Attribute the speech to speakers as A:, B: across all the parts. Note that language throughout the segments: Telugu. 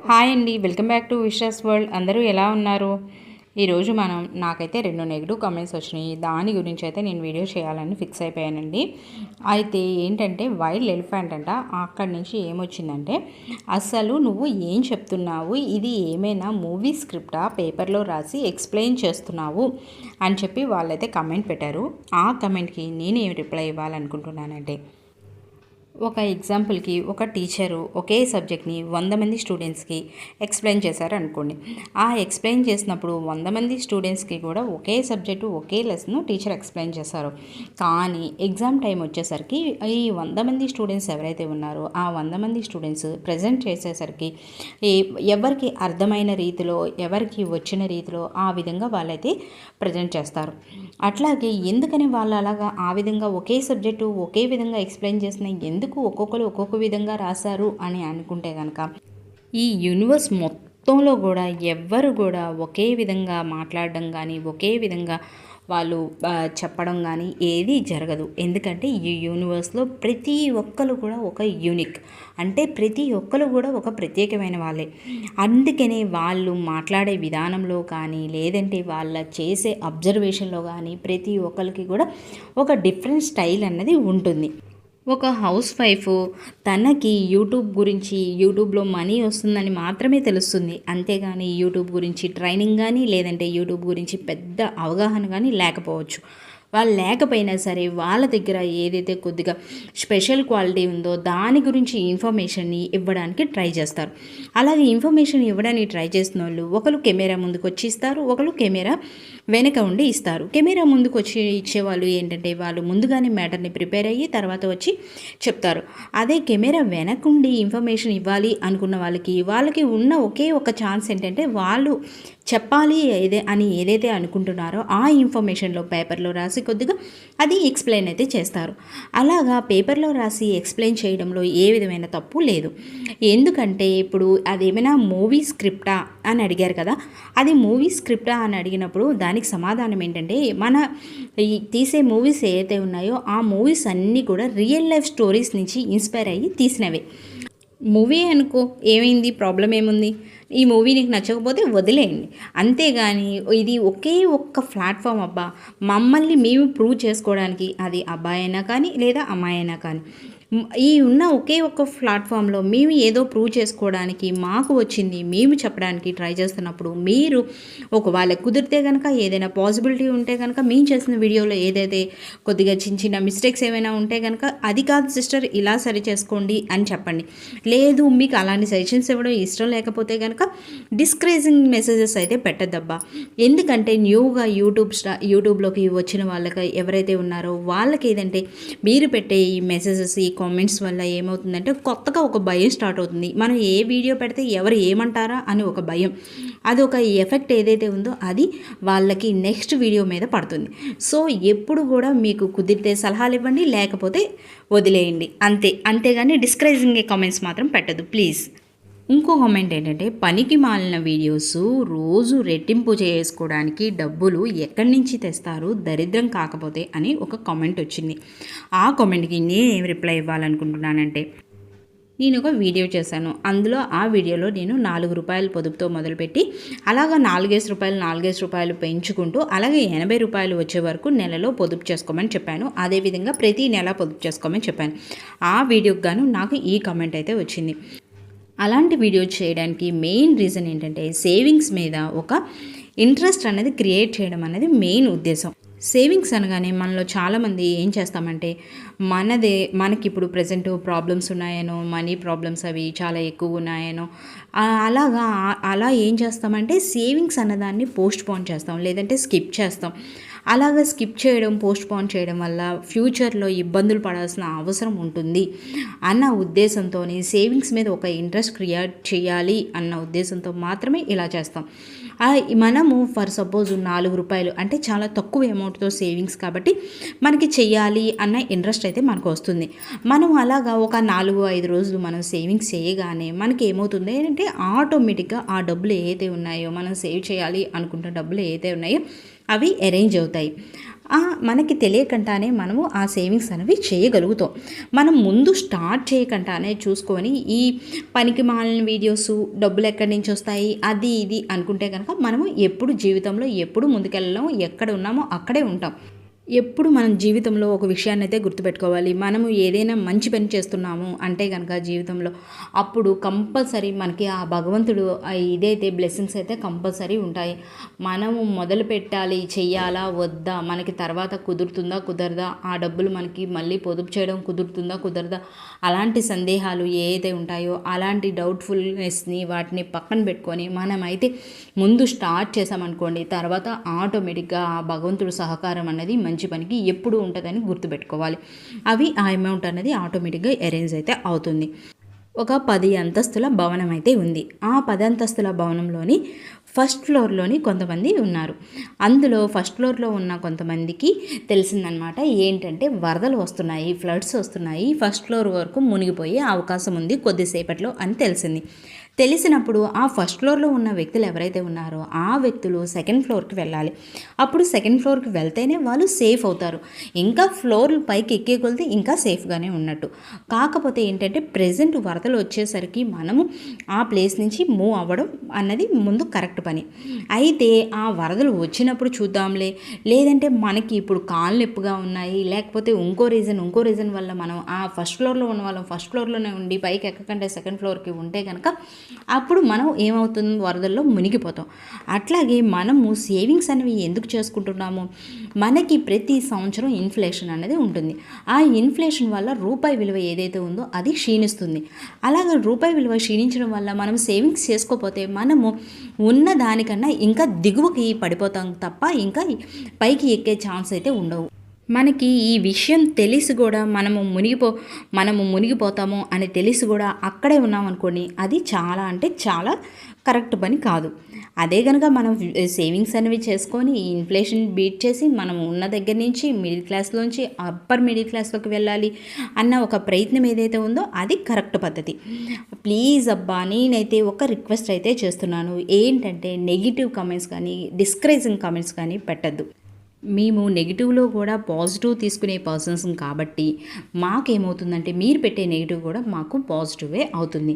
A: హాయ్ అండి, welcome back to wishes world. అందరూ ఎలా ఉన్నారు? ఈరోజు నాకైతే 2 నెగిటివ్ కామెంట్స్ వచ్చినాయి. దాని గురించి అయితే నేను వీడియో చేయాలని ఫిక్స్ అయిపోయానండి. అయితే ఏంటంటే వైల్డ్ ఎలిఫెంట్ అంట, అక్కడి నుంచి ఏమొచ్చిందంటే, అసలు నువ్వు ఏం చెప్తున్నావు, ఇది ఏమైనా మూవీ స్క్రిప్టా, పేపర్లో రాసి ఎక్స్ప్లెయిన్ చేస్తున్నావు అని చెప్పి వాళ్ళైతే కమెంట్ పెట్టారు. ఆ కమెంట్కి నేనేం రిప్లై ఇవ్వాలనుకుంటున్నానంటే, ఒక ఎగ్జాంపుల్కి ఒక టీచరు ఒకే సబ్జెక్ట్ని 100 మంది స్టూడెంట్స్కి ఎక్స్ప్లెయిన్ చేశారు అనుకోండి. ఆ ఎక్స్ప్లెయిన్ చేసినప్పుడు 100 మంది స్టూడెంట్స్కి కూడా ఒకే సబ్జెక్టు ఒకే లెసన్ టీచర్ ఎక్స్ప్లెయిన్ చేశారు. కానీ ఎగ్జామ్ టైం వచ్చేసరికి ఈ 100 మంది స్టూడెంట్స్ ఎవరైతే ఉన్నారో ఆ 100 మంది స్టూడెంట్స్ ప్రజెంట్ చేసేసరికి ఎవరికి అర్థమైన రీతిలో, ఎవరికి వచ్చిన రీతిలో ఆ విధంగా వాళ్ళైతే ప్రజెంట్ చేస్తారు. అట్లాగే ఎందుకని వాళ్ళు అలాగా ఆ విధంగా ఒకే సబ్జెక్టు ఒకే విధంగా ఎక్స్ప్లెయిన్ చేసిన ఎందుకు ఒక్కొక్కరు ఒక్కొక్క విధంగా రాశారు అని అనుకుంటే కనుక, ఈ యూనివర్స్ మొత్తంలో కూడా ఎవ్వరు కూడా ఒకే విధంగా మాట్లాడడం కానీ ఒకే విధంగా వాళ్ళు చెప్పడం కానీ ఏది జరగదు. ఎందుకంటే ఈ యూనివర్స్లో ప్రతి ఒక్కరు కూడా ఒక యూనిక్, అంటే ప్రతి ఒక్కరు కూడా ఒక ప్రత్యేకమైన వాళ్ళే. అందుకనే వాళ్ళు మాట్లాడే విధానంలో కానీ లేదంటే వాళ్ళ చేసే అబ్జర్వేషన్లో కానీ ప్రతి ఒక్కరికి కూడా ఒక డిఫరెంట్ స్టైల్ అన్నది ఉంటుంది. ఒక హౌస్ వైఫ్ తనకి యూట్యూబ్ గురించి, యూట్యూబ్లో మనీ వస్తుందని మాత్రమే తెలుస్తుంది. అంతేగాని యూట్యూబ్ గురించి ట్రైనింగ్ కానీ లేదంటే యూట్యూబ్ గురించి పెద్ద అవగాహన కానీ లేకపోవచ్చు. వాళ్ళు లేకపోయినా సరే వాళ్ళ దగ్గర ఏదైతే కొద్దిగా స్పెషల్ క్వాలిటీ ఉందో దాని గురించి ఇన్ఫర్మేషన్ని ఇవ్వడానికి ట్రై చేస్తారు. అలాగే ఇన్ఫర్మేషన్ ఇవ్వడానికి ట్రై చేసిన వాళ్ళు ఒకరు కెమెరా ముందుకు వచ్చి ఇస్తారు, ఒకరు కెమెరా వెనక ఉండి ఇస్తారు. కెమెరా ముందుకు వచ్చి ఇచ్చేవాళ్ళు ఏంటంటే వాళ్ళు ముందుగానే మ్యాటర్ని ప్రిపేర్ అయ్యి తర్వాత వచ్చి చెప్తారు. అదే కెమెరా వెనకుండి ఇన్ఫర్మేషన్ ఇవ్వాలి అనుకున్న వాళ్ళకి ఉన్న ఒకే ఒక ఛాన్స్ ఏంటంటే వాళ్ళు చెప్పాలి ఏదైతే అనుకుంటున్నారో ఆ ఇన్ఫర్మేషన్లో పేపర్లో రాసి కొద్దిగా అది ఎక్స్ప్లెయిన్ అయితే చేస్తారు. అలాగా పేపర్లో రాసి ఎక్స్ప్లెయిన్ చేయడంలో ఏ విధమైన తప్పు లేదు. ఎందుకంటే ఇప్పుడు అదేమైనా మూవీ స్క్రిప్టా అని అడిగారు కదా, అది మూవీ స్క్రిప్టా అని అడిగినప్పుడు దానికి సమాధానం ఏంటంటే, మన ఈ తీసే మూవీస్ ఏవైతే ఉన్నాయో ఆ మూవీస్ అన్నీ కూడా రియల్ లైఫ్ స్టోరీస్ నుంచి ఇన్స్పైర్ అయ్యి తీసినవే. మూవీ అనుకో, ఏమైంది, ప్రాబ్లం ఏముంది, ఈ మూవీ నీకు నచ్చకపోతే వదిలేయండి. అంతేగాని ఇది ఒకే ఒక్క ప్లాట్ఫామ్ అబ్బా, మమ్మల్ని మేము ప్రూవ్ చేసుకోవడానికి, అది అబ్బాయి అయినా కానీ లేదా అమ్మాయి అయినా కానీ, ఈ ఉన్న ఒకే ఒక్క ప్లాట్ఫామ్లో మేము ఏదో ప్రూవ్ చేసుకోవడానికి మాకు వచ్చింది మేము చెప్పడానికి ట్రై చేస్తున్నప్పుడు, మీరు ఒకవేళ కుదిరితే కనుక ఏదైనా పాసిబిలిటీ ఉంటే కనుక మేము చేసిన వీడియోలో ఏదైతే కొద్దిగా చిన్న చిన్న మిస్టేక్స్ ఏమైనా ఉంటే కనుక, అది కాదు సిస్టర్ ఇలా సరి చేసుకోండి అని చెప్పండి. లేదు మీకు అలాంటి సజెషన్స్ ఇవ్వడం ఇష్టం లేకపోతే కనుక డిస్కరేజింగ్ మెసేజెస్ అయితే పెట్టద్దబ్బా. ఎందుకంటే న్యూగా యూట్యూబ్లోకి వచ్చిన వాళ్ళకి ఎవరైతే ఉన్నారో వాళ్ళకి ఏదంటే మీరు పెట్టే ఈ మెసేజెస్, ఈ కామెంట్స్ వల్ల ఏమవుతుందంటే కొత్తగా ఒక భయం స్టార్ట్ అవుతుంది. మనం ఏ వీడియో పెడితే ఎవరు ఏమంటారా అని ఒక భయం, అది ఒక ఎఫెక్ట్ ఏదైతే ఉందో అది వాళ్ళకి నెక్స్ట్ వీడియో మీద పడుతుంది. సో ఎప్పుడు కూడా మీకు కుదిరితే సలహాలు ఇవ్వండి, లేకపోతే వదిలేయండి అంతేగాని డిస్కరేజింగ్ కామెంట్స్ మాత్రం పెట్టద్దు ప్లీజ్. ఇంకో కామెంట్ ఏంటంటే, పనికి మాలిన వీడియోస్ రోజు రెట్టింపు చేసుకోవడానికి డబ్బులు ఎక్కడి నుంచి తెస్తారు దరిద్రం కాకపోతే అని ఒక కామెంట్ వచ్చింది. ఆ కామెంట్కి నేనేం రిప్లై ఇవ్వాలనుకుంటున్నానంటే, నేను ఒక వీడియో చేశాను. అందులో ఆ వీడియోలో నేను ₹4 పొదుపుతో మొదలుపెట్టి అలాగా ₹4 రూపాయలు పెంచుకుంటూ అలాగే ₹80 వచ్చే వరకు నెలలో పొదుపు చేసుకోమని చెప్పాను. అదేవిధంగా ప్రతి నెల పొదుపు చేసుకోమని చెప్పాను. ఆ వీడియోకి గాను నాకు ఈ కామెంట్ అయితే వచ్చింది. అలాంటి వీడియో చేయడానికి మెయిన్ రీజన్ ఏంటంటే, సేవింగ్స్ మీద ఒక ఇంట్రెస్ట్ అనేది క్రియేట్ చేయడం అనేది మెయిన్ ఉద్దేశం. సేవింగ్స్ అనగానే మనలో చాలామంది ఏం చేస్తామంటే, మనకి ఇప్పుడు ప్రజెంట్ ప్రాబ్లమ్స్ ఉన్నాయనో, మనీ ప్రాబ్లమ్స్ అవి చాలా ఎక్కువ ఉన్నాయనో, అలా ఏం చేస్తామంటే సేవింగ్స్ అన్నదాన్ని పోస్ట్ పోన్ చేస్తాం, లేదంటే స్కిప్ చేస్తాం. అలాగా స్కిప్ చేయడం, పోస్ట్ పోన్ చేయడం వల్ల ఫ్యూచర్లో ఇబ్బందులు పడాల్సిన అవసరం ఉంటుంది అన్న ఉద్దేశంతోనే సేవింగ్స్ మీద ఒక ఇంట్రెస్ట్ క్రియేట్ చేయాలి అన్న ఉద్దేశంతో మాత్రమే ఇలా చేస్తాం. మనము ఫర్ సపోజ్ ₹4 అంటే చాలా తక్కువ అమౌంట్తో సేవింగ్స్ కాబట్టి మనకి చెయ్యాలి అన్న ఇంట్రెస్ట్ అయితే మనకు వస్తుంది. మనం అలాగా ఒక 4-5 రోజులు మనం సేవింగ్స్ చేయగానే మనకి ఏమవుతుంది అంటే, ఆటోమేటిక్గా ఆ డబ్బులు ఏదైతే ఉన్నాయో, మనం సేవ్ చేయాలి అనుకుంటున్న డబ్బులు ఏదైతే ఉన్నాయో అవి అరేంజ్ అవుతాయి. మనకి తెలియకుండానే మనము ఆ సేవింగ్స్ అనేవి చేయగలుగుతాం. మనం ముందు స్టార్ట్ చేయకుండానే చూసుకొని ఈ పనికి మాలిన వీడియోస్ డబ్బులు ఎక్కడి నుంచి వస్తాయి అది ఇది అనుకుంటే కనుక మనము ఎప్పుడు జీవితంలో ఎప్పుడు ముందుకెళ్ళలేము, ఎక్కడ ఉన్నామో అక్కడే ఉంటాం. ఎప్పుడు మనం జీవితంలో ఒక విషయాన్ని అయితే గుర్తుపెట్టుకోవాలి. మనము ఏదైనా మంచి పని చేస్తున్నాము అంటే కనుక జీవితంలో అప్పుడు కంపల్సరీ మనకి ఆ భగవంతుడు ఇదైతే బ్లెస్సింగ్స్ అయితే కంపల్సరీ ఉంటాయి. మనము మొదలు పెట్టాలి, చెయ్యాలా వద్దా, మనకి తర్వాత కుదురుతుందా కుదరదా, ఆ డబ్బులు మనకి మళ్ళీ పొదుపు చేయడం కుదురుతుందా కుదరదా, అలాంటి సందేహాలు ఏదైతే ఉంటాయో అలాంటి డౌట్ఫుల్నెస్ని వాటిని పక్కన పెట్టుకొని మనమైతే ముందు స్టార్ట్ చేసామనుకోండి, తర్వాత ఆటోమేటిక్గా ఆ భగవంతుడు సహకారం అనేది మంచి పనికి ఎప్పుడు ఉంటుందని గుర్తుపెట్టుకోవాలి. ఆ అమౌంట్ అనేది ఆటోమేటిక్గా అరేంజ్ అయితే అవుతుంది. ఒక 10 అంతస్తుల భవనం అయితే ఉంది. ఆ 10 అంతస్తుల భవనంలోని ఫస్ట్ ఫ్లోర్లోని కొంతమంది ఉన్నారు. అందులో ఫస్ట్ ఫ్లోర్లో ఉన్న కొంతమందికి తెలిసిందనమాట ఏంటంటే వరదలు వస్తున్నాయి, ఫ్లడ్స్ వస్తున్నాయి, ఫస్ట్ ఫ్లోర్ వరకు మునిగిపోయే అవకాశం ఉంది కొద్దిసేపట్లో అని తెలిసినప్పుడు ఆ ఫస్ట్ ఫ్లోర్లో ఉన్న వ్యక్తులు ఎవరైతే ఉన్నారో ఆ వ్యక్తులు సెకండ్ ఫ్లోర్కి వెళ్ళాలి. అప్పుడు సెకండ్ ఫ్లోర్కి వెళ్తేనే వాళ్ళు సేఫ్ అవుతారు. ఇంకా ఫ్లోర్ పైకి ఎక్కే కొలితే ఇంకా సేఫ్గానే ఉన్నట్టు. కాకపోతే ఏంటంటే ప్రెజెంట్ వరదలు వచ్చేసరికి మనము ఆ ప్లేస్ నుంచి మూవ్ అవ్వడం అన్నది ముందు కరెక్ట్ పని. అయితే ఆ వరదలు వచ్చినప్పుడు చూద్దాంలే, లేదంటే మనకి ఇప్పుడు కాళ్ళు నొప్పిగా ఉన్నాయి, లేకపోతే ఇంకో రీజన్ వల్ల మనం ఆ ఫస్ట్ ఫ్లోర్లో ఉన్న వాళ్ళం ఫస్ట్ ఫ్లోర్లోనే ఉండి పైకి ఎక్కకంటే సెకండ్ ఫ్లోర్కి ఉంటే కనుక అప్పుడు మనం ఏమవుతుంది, వరదల్లో మునిగిపోతాం. అట్లాగే మనము సేవింగ్స్ అనేవి ఎందుకు చేసుకుంటున్నాము, మనకి ప్రతి సంవత్సరం ఇన్ఫ్లేషన్ అనేది ఉంటుంది. ఆ ఇన్ఫ్లేషన్ వల్ల రూపాయి విలువ ఏదైతే ఉందో అది క్షీణిస్తుంది. అలాగే రూపాయి విలువ క్షీణించడం వల్ల మనం సేవింగ్స్ చేసుకోకపోతే మనము ఉన్న దానికన్నా ఇంకా దిగువకి పడిపోతాం తప్ప ఇంకా పైకి ఎక్కే ఛాన్స్ అయితే ఉండవు. మనకి ఈ విషయం తెలిసి కూడా మనము మునిగిపోతాము అని తెలిసి కూడా అక్కడే ఉన్నామనుకోండి, అది చాలా అంటే చాలా కరెక్ట్ పని కాదు. అదే కనుక మనం సేవింగ్స్ అనేవి చేసుకొని ఈ ఇన్ఫ్లేషన్ బీట్ చేసి మనం ఉన్న దగ్గర నుంచి మిడిల్ క్లాస్లోంచి అప్పర్ మిడిల్ క్లాస్లోకి వెళ్ళాలి అన్న ఒక ప్రయత్నం ఏదైతే ఉందో అది కరెక్ట్ పద్ధతి. ప్లీజ్ అబ్బా, నేనైతే ఒక రిక్వెస్ట్ అయితే చేస్తున్నాను. ఏంటంటే నెగిటివ్ కామెంట్స్ కానీ డిస్కరేజింగ్ కామెంట్స్ కానీ పెట్టద్దు. మేము నెగిటివ్లో కూడా పాజిటివ్ తీసుకునే పర్సన్స్ కాబట్టి మాకేమవుతుందంటే మీరు పెట్టే నెగిటివ్ కూడా మాకు పాజిటివే అవుతుంది.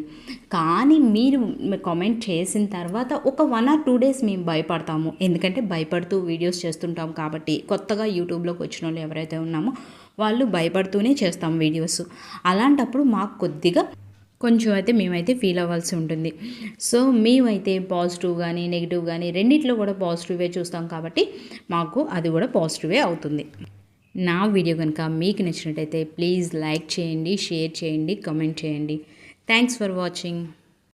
A: కానీ మీరు కామెంట్ చేసిన తర్వాత ఒక 1 or 2 days మేము భయపడతాము. ఎందుకంటే భయపడుతూ వీడియోస్ చేస్తుంటాం కాబట్టి, కొత్తగా యూట్యూబ్లోకి వచ్చిన వాళ్ళు ఎవరైతే ఉన్నామో వాళ్ళు భయపడుతూనే చేస్తాం వీడియోస్. అలాంటప్పుడు మాకు కొద్దిగా కొంచెం అయితే మేమైతే ఫీల్ అవ్వాల్సి ఉంటుంది. సో మేమైతే పాజిటివ్ కానీ నెగిటివ్ కానీ రెండిట్లో కూడా పాజిటివే చూస్తాం కాబట్టి మాకు అది కూడా పాజిటివే అవుతుంది. నా వీడియో కనుక మీకు నచ్చినట్టయితే ప్లీజ్ లైక్ చేయండి, షేర్ చేయండి, కామెంట్ చేయండి. Thanks for watching.